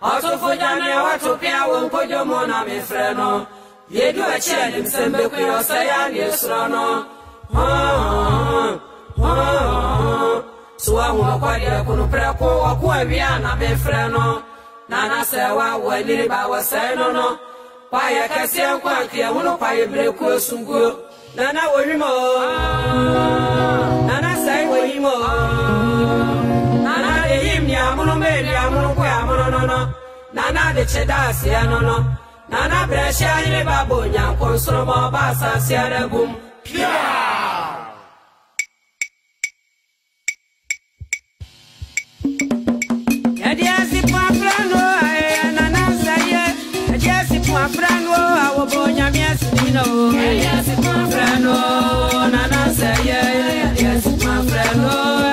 Otumfuo Nyame watopia wonkojo mona me freno. Yedu achi anim sembe ku osaya ne srono. Suwa mu kwade kunu preko waku awia na me freno. Nana sewa wali ba waseno no. Pa ya kase kwa kia wono pa ye breku osungu. Nana wohimo. Nana sai wohimo. Nana de himni amuno meli amuno kwa amuno no. Nana de chedasi no. Nana bresha ile babo nya konsoro mo basa siare gum. Pia. Adiasi pa frano nana saye. Adiasi pa frano awo nya miasi no. Adiasi pa frano nana saye. Adiasi pa frano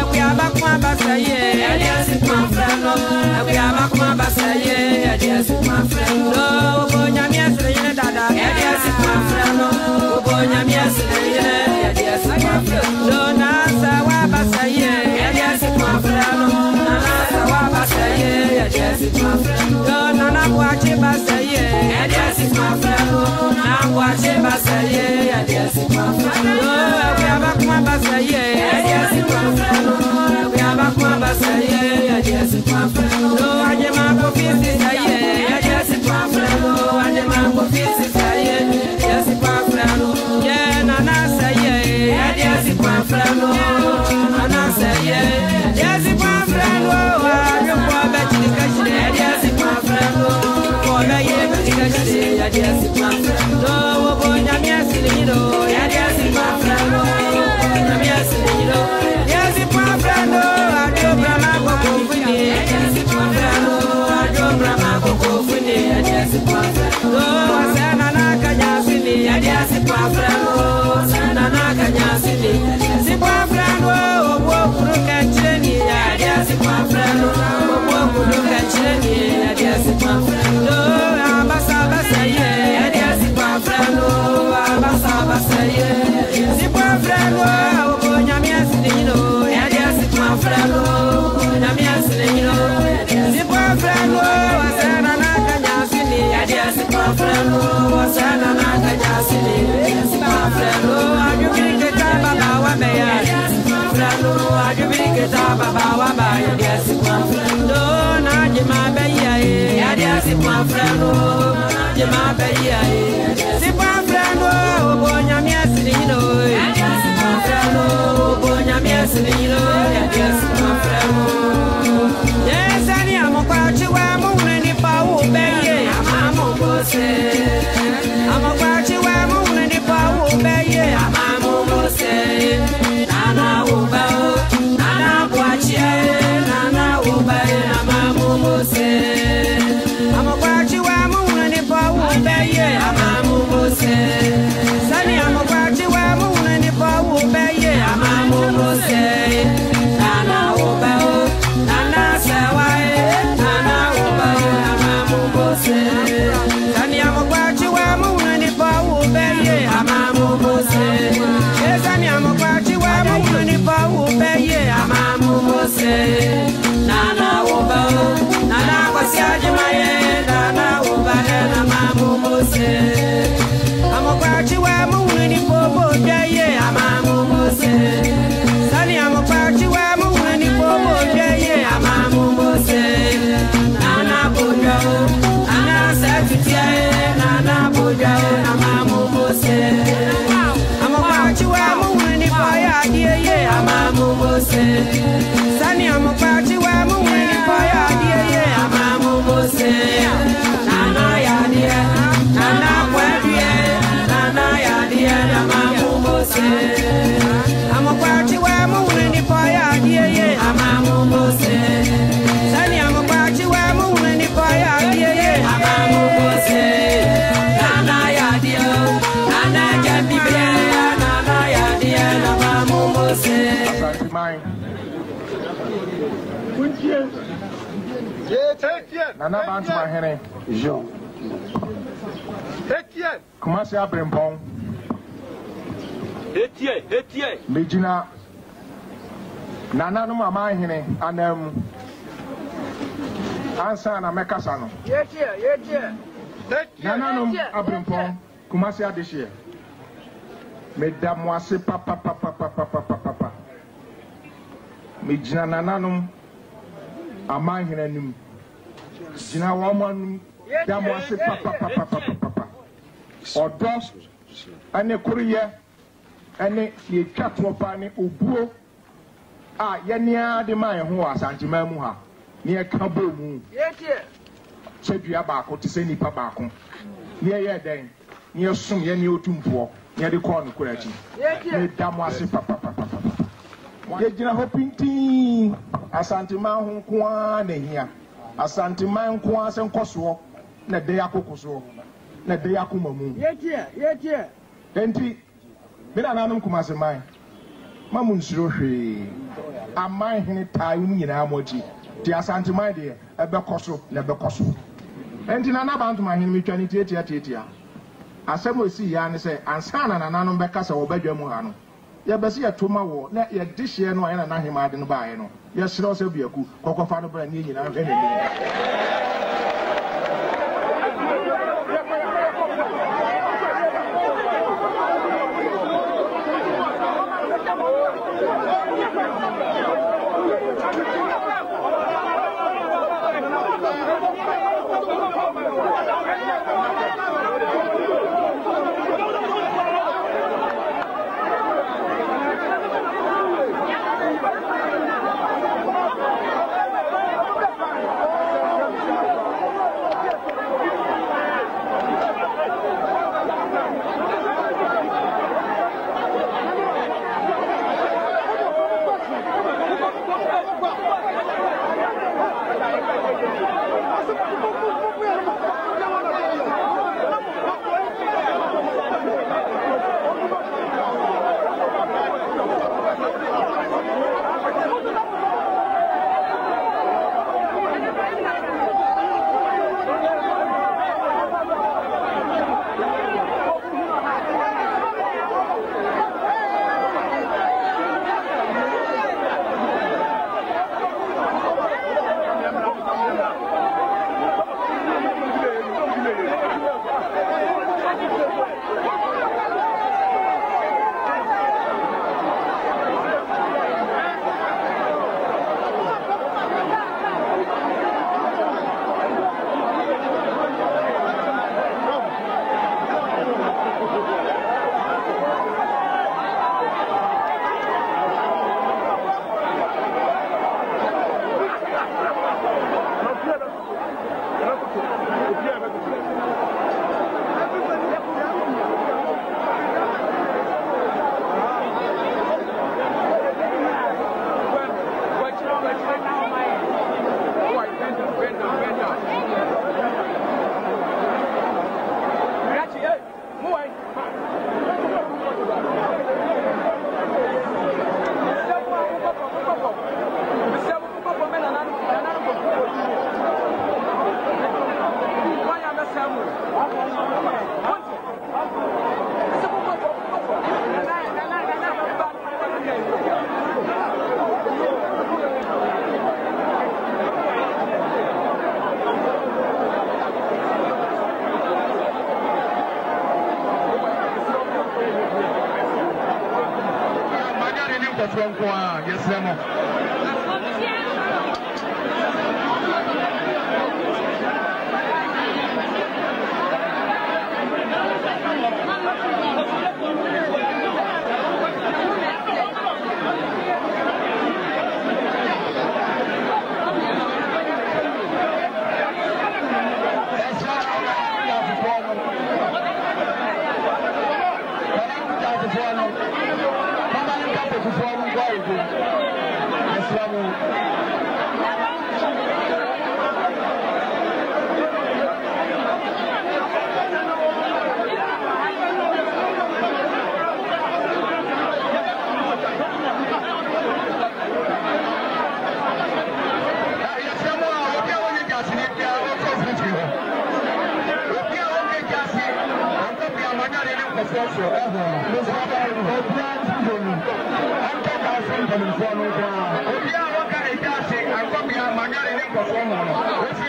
kuyaba kwa basaye. Adiasi pa frano kuyaba kwa basaye. Adiasi pa frano nya miasi ne dada. Adiasi pa frano nya miasi ne. Adiasi pa frano nana wa basaye. Adiasi pa frano nana wa basaye. Adiasi pa frano nana wache basaye. Adiasi pa frano nana wache basaye. Adiasi pa frano kuyaba kwa basaye. Adiasi pa frano kuyaba kwa basaye. Adiasi pa frano ajema ko fisi saye. Adiasi pa frano ajema ko fisi saye. Adiasi pa frano ye nana saye. Adiasi pa frano nana saye. Adiasi pa frano ajema ko betika shire. Adiasi pa frano ko be ye betika shire. Adiasi pa frano wo nya miasi ni do. Adiasi pa frano nya miasi ni do. Adiasi pa frano ajoma ko kufuni. Adiasi pa frano ajoma ko kufuni. Adiasi pa frano sana na kanyasini. Adiasi pa frano sana na kanyasini. Adiasi pa frano wo kuruka cheni. Adiasi pa frano wo kuruka cheni. Adiasi pa frano abasa basaye. Adiasi pa frano abasa basaye. Adiasi pa frano wo nya miasi ni do. Adiasi pa frano nya miasi ni do. Adiasi pa frano sana na kanyasini. Adiasi pa frano sana na kanyasini. Adiasi pa frano ajubike baba wa meya. Adiasi pa frano ajubike baba wa meya. Adiasi pa frano na jema beya. Adiasi pa frano jema beya. Adiasi pa frano obonya miasi ni do. Adiasi pa frano obonya miasi ni do. Adiasi pa frano yes ani amokwachi wa munne ni pa wo beye. Amamu bose amokwachi wa munne ni pa wo beye. Amamu bose nana uba nana kwachi nana uba amamu bose amokwachi wa munne ni pa wo beye. Amamu bose sani amokwachi wa munne ni pa wo beye. Amamu bose nana uba nana sawa nana uba amamu bose sani amokwachi wa munne ni pa wo beye. Amamu bose sani amokwachi wa munne ni pa wo beye. Amamu bose nana uba nana kwasiaje maye nana uba amamu bose amokwachi wa munne ni pa wo beye. Amamu bose sani amokwachi wa munne ni pa wo beye. Amamu bose nana bojo nana safitia nana bojo amamu bose amokwachi wa munne ni pa ya die. Amamu bose sani amokwachi wa munne ni pa ya die. Amamu bose nana ya die nana kwadie nana ya die. Amamu bose amokwachi wa munne ni pa ya die. Amamu bose sani amokwachi wa munne ni pa ya die. Amamu bose nana ya die nana jambi be nana ya die. Amamu bose Nana Asantehene. Jo. Kumasi Abrempong. Etie. Legina. Nana no Asantehene anam. Ansana Mekasano. Yes, yeah. Nananum Abrimpon, Kumasia this year. Mesdames, moi c'est papa. Mijina Nananum Amahinanum. Jina woman, Damwa c'est papa. Or dust, and a courier, and a catwapani, Ubuo. Ah, Yania de Maya who are Santimamuha, near Kaboom. Yes, said you about to say Nipa Bacon. Near then, near some Yenny Otumfuo, near the corner Kurachi. Yes, Damwasi papa. Yajina hoping tea, Asantehene Kwan here. Asantehene Kwan and Koso, Nadeakoso, Nadeakumamu. Yes. Enti, Milanam Kumasamai. Mamun Srohi, a mine in time in Amoji, the Asantehene dear, a Becoso, Nebecoso. And in another band to my him, Tia. As some will see Yan say, and Sana and Ananum Becasa or Bejamuano. Yabasia Tuma war, let your dish here no and him out in the Bayano. Yes, she also be a cook, Coco Father Brand Union of any.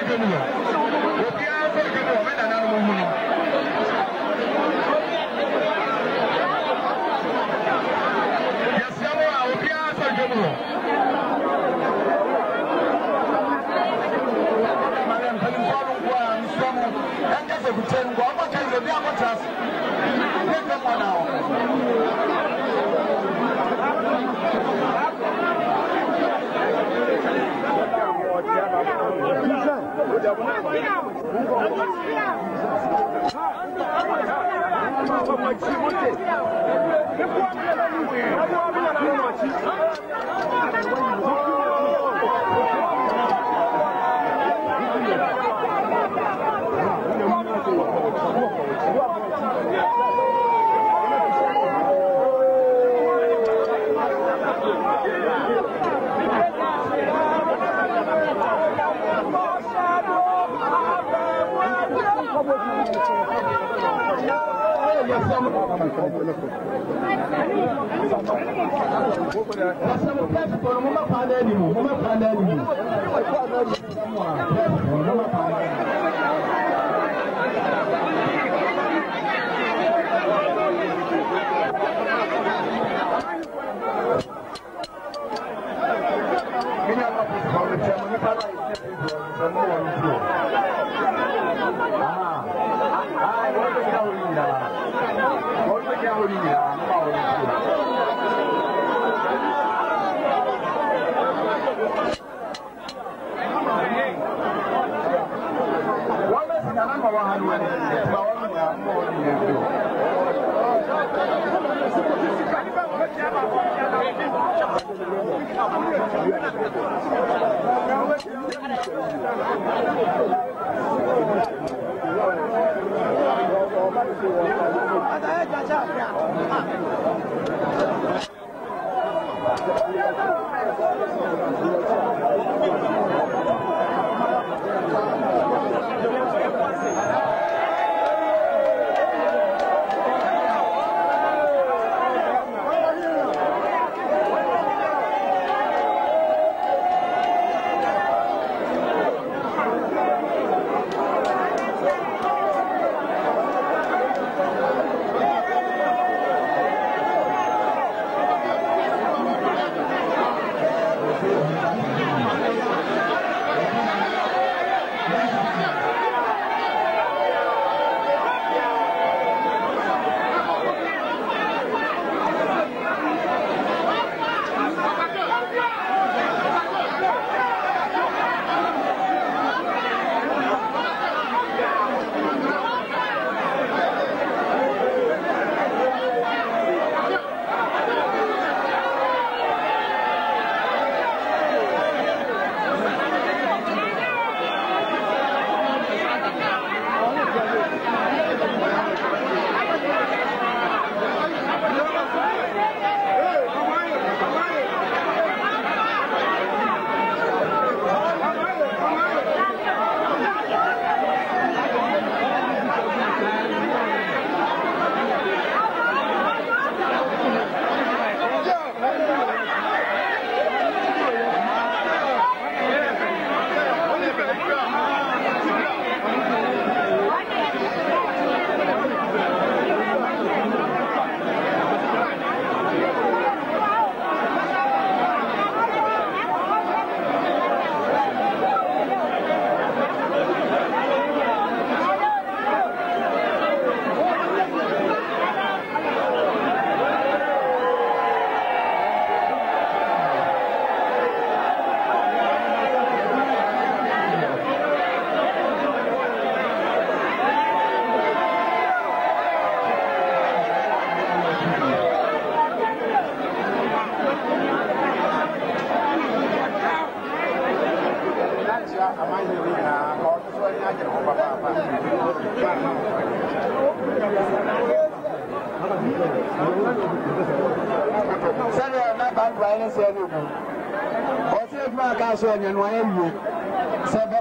I'm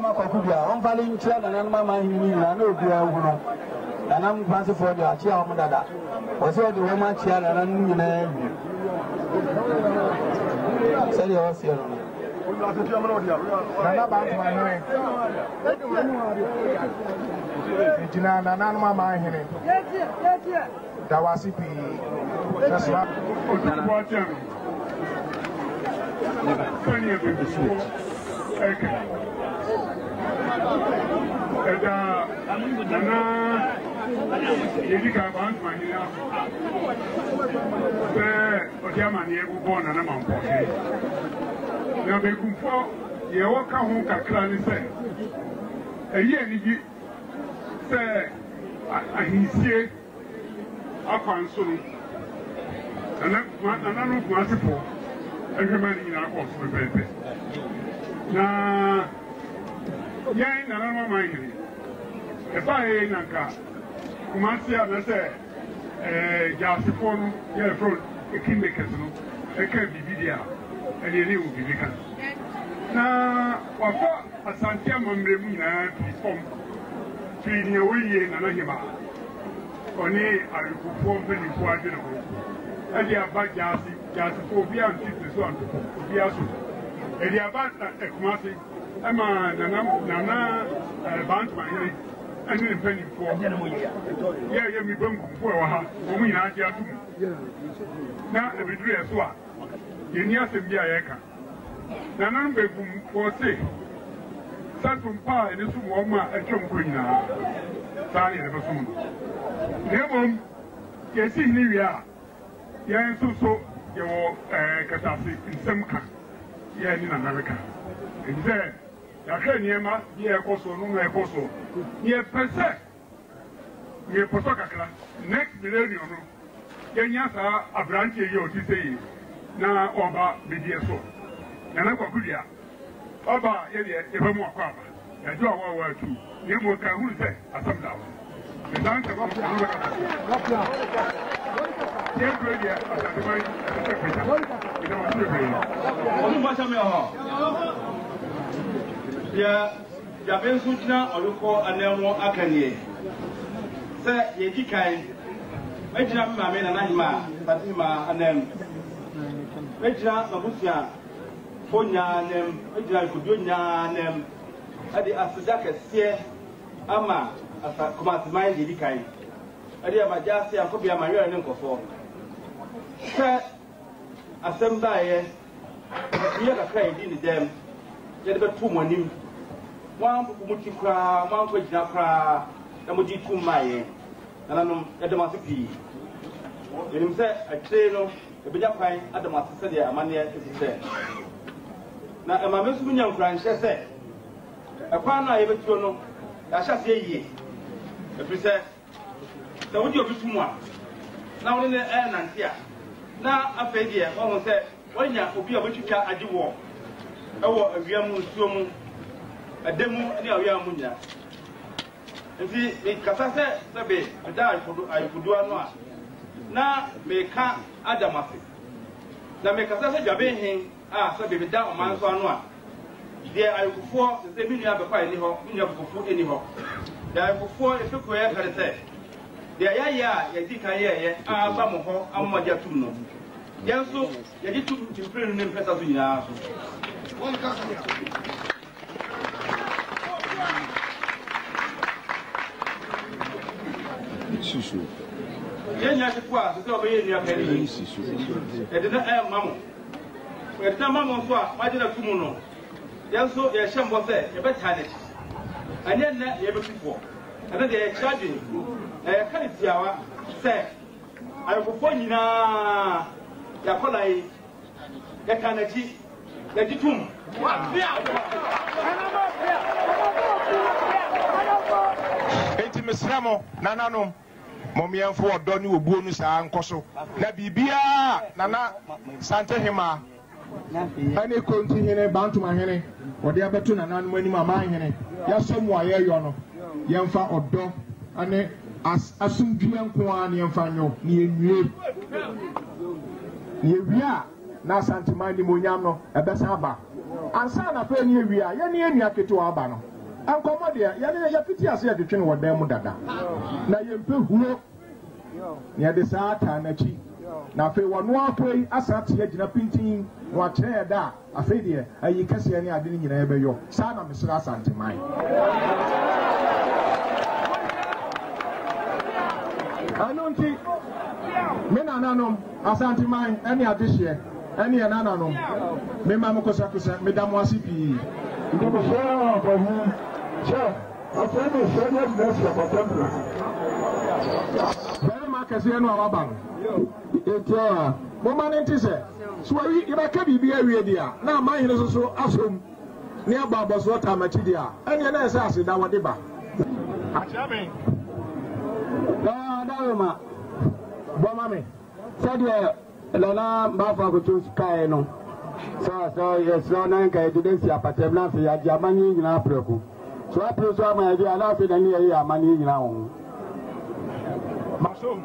Barima Kwaku Duah, I'm valuing children and my mind. I know you are and I'm passing for the Chia Mudada. Was all the woman child and you know. Say, Nana Barima Ejina Nana Barima Dawasi P. That's right. Now, they come for you walk home, Kakrani say, a year, say, I see a console, and I'm not merciful, every man in our course with baby. Now, yeah, Nana mind. If I ain't a car, Kumasia, I say, Jasipon, yeah, from a kingmakers, a can't be video. And you will be become. Now, what Asantehene Empire from feeding away in Anahima. Only I will perform very quadruple. And they are back Jasiphobia and Titus one to Piasu. And they are back at Kumasi. Emma Nana Barima and then penny for. Yeah, we don't for her. We not yet. Now, the victory as well. Yenia Sembia Yaka. Nana Barima say, Santum Pa and the Sumoma and Chomquina. Sally and the Basum. Nebom, yes, in Nivea. Yan so your catastrophe in some kind. Yan in America. And then, Yakaniama, near Koso, no Koso, near Perse, near Posokaka, next millennium. Yanyasa, a branch of your say. Na oba BDSO. Nana Kwaku Duah. Oba yeye ebemu akwaba. Ya jo awa tu. Ye mo ka hu se asamda. The dance of Ye brother Asantehene Ya bensu jina oluko anemo akanie. Se ye dikan. Ejina mama me Nana Barima anem. Ejina Mabusia Fonyanem, Ejina Kudunyanem, Adi Asidaka Sie Ama Asa Kumatimai Dikai. Adi Amajasi and Kobia Maria and Nkofo. Sir Assembly, we have a credit in them. There are two money. One Mutikra, one Kujaka, and Mujitu Maye, and I'm at the Masipi. You say, I say no. The Bijapai at the Master Amania is said. Now, a Mamma French said, a partner ever to know, I shall say ye. If you say, so would you be too much? Now, in the air and here. Now, a failure, almost said, when you will be able to car at the war. Oh, a Yamu Sumu, a demo near Yamunia. And see, in Casasa, Sabe, I died for I could do a na meka adamasi na meka sasa jabe hin so be da o man so anu a de ayukufo se mi nua be kwa ni ho mi nua kufu eni ho de ayukufo e feko ya kare se de ya di kan ye ba mo ho ammoja tum no yanso ye di tum timpre no mpesa so nyina so won ka susu Yenya kwa sisi obeye ni akari edina mamo edina mamo so a wajina tumu no yanso ye hyembo se ye betane anya na ye betufo ana de ye charge kanitiawa se ayofofo nyina yakola yi ye kanaji ye ditum enti mesramo nananom Momianfo odo ni obuo nu saa nkoso na bibia Nana Asantehene ane Kontihene Bantumahene ode abeto Nana no anim amahene yasomu ayeyo no yemfa odo ane asumdua nko a ne yemfa nyo ne enwie na Asantehene ni monyam no ebesa aba ansa na pe ne ewia ye ne enua ketewa aba no ankomo de ya piti ase ya detwe no wodam dada na yempe huo ne de saa ta na chi na fe wonu afoi asate agina pintin wa kyerɛ da afei de ayi kɛse ne ade ne nyina ɛbɛyɔ saa na mesra Asanteman anonti me nananom Asanteman ɛne adehye ɛne nananom me ma mo kosa me da mo ase pii ndemo sha kwa hu cha afanye senya ndesi ya patempla bɛrɛ ma kɛse no awaba no etia mo ma ne ntise so ayi ibaka bibi awie dia na aman ne so asom ne ababɔso ta machi dia ɛne na ɛsɛ ase da wode ba achamen da ma boma me sadia Nana Barima Kwaku Duah no so yes no na nka evidence apatebla fi ya jamani nyina apreko so apro so ama ya ala fi na ni ya amani nyina won masom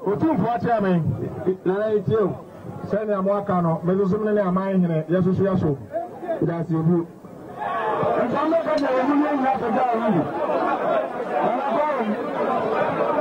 Otumfuo Osei Nana itio sɛne amoaka no mezosum ne aman hene yesusu yaso dasi obu ensambe ka na omu ni na so da omu ana